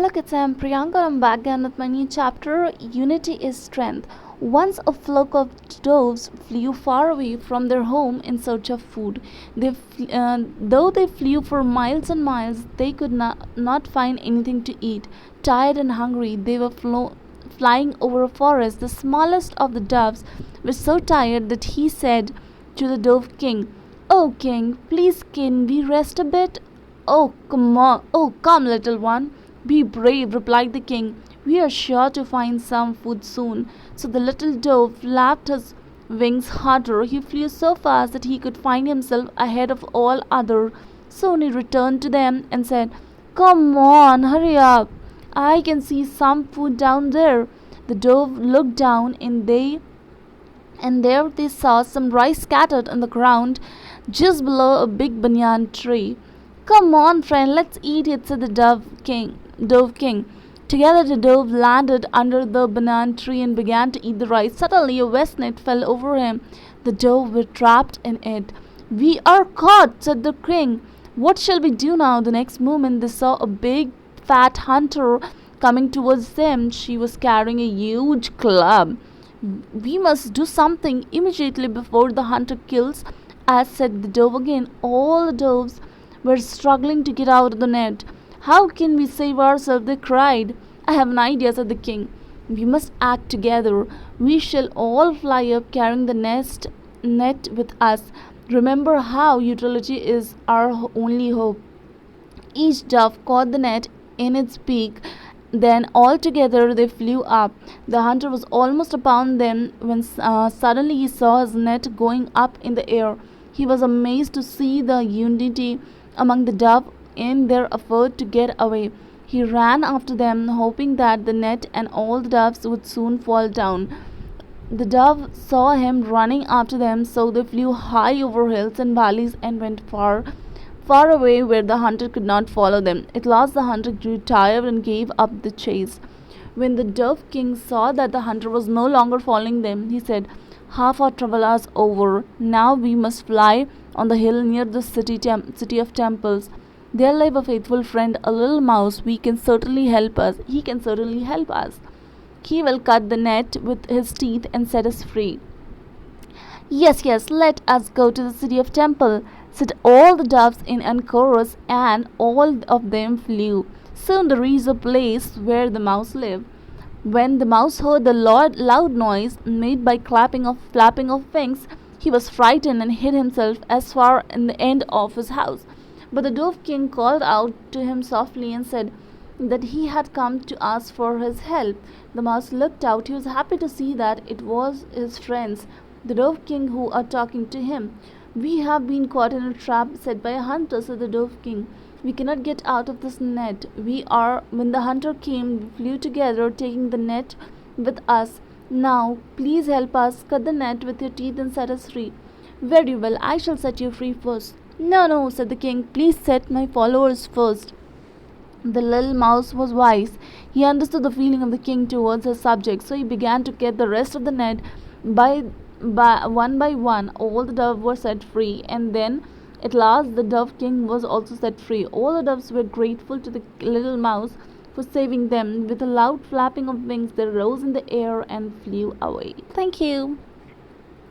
Hello kids, I'm Priyanka. I'm back again with my new chapter, Unity is Strength. Once a flock of doves flew far away from their home in search of food. Though they flew for miles and miles, they could not find anything to eat. Tired and hungry, they were flying over a forest. The smallest of the doves was so tired that he said to the dove king, "Oh king, please can we rest a bit?" "Oh, come on. Oh, come, little one. Be brave," replied the king. "We are sure to find some food soon." So the little dove flapped his wings harder. He flew so fast that he could find himself ahead of all others. Soon he returned to them and said, "Come on, hurry up. I can see some food down there." The dove looked down and there they saw some rice scattered on the ground just below a big banyan tree. "Come on, friend, let's eat it," said the Dove King. Together the dove landed under the banana tree and began to eat the rice. Suddenly a vast net fell over him. The dove were trapped in it. "We are caught," said the king. "What shall we do now?" The next moment they saw a big fat hunter coming towards them. She was carrying a huge club. "We must do something immediately before the hunter kills us," said the dove again. All the doves were struggling to get out of the net. "How can we save ourselves?" they cried. "I have an idea," said the king. "We must act together. We shall all fly up carrying the net with us. Remember how utility is our only hope." Each dove caught the net in its beak. Then all together they flew up. The hunter was almost upon them when suddenly he saw his net going up in the air. He was amazed to see the unity among the doves in their effort to get away. He ran after them, hoping that the net and all the doves would soon fall down. The dove saw him running after them, so they flew high over hills and valleys and went far, far away where the hunter could not follow them. At last the hunter grew tired and gave up the chase. When the dove king saw that the hunter was no longer following them, he said, "Half our trouble is over. Now we must fly on the hill near the city of temples. There live a faithful friend, a little mouse. He can certainly help us. He will cut the net with his teeth and set us free." "Yes, yes, let us go to the city of temple," said all the doves in a chorus, and all of them flew. Soon they reached the place where the mouse lived. When the mouse heard the loud noise made by flapping of wings, he was frightened and hid himself as far in the end of his house. But the dove king called out to him softly and said that he had come to ask for his help. The mouse looked out. He was happy to see that it was his friends, the dove king, who are talking to him. "We have been caught in a trap set by a hunter," said the dove king. "We cannot get out of this net. When the hunter came, we flew together, taking the net with us. Now, please help us cut the net with your teeth and set us free." "Very well, I shall set you free first." "No, no," said the king. "Please set my followers first." The little mouse was wise. He understood the feeling of the king towards his subjects, so he began to get the rest of the net by one. All the doves were set free, and then at last the dove king was also set free. All the doves were grateful to the little mouse for saving them. With a loud flapping of wings, they rose in the air and flew away. Thank you.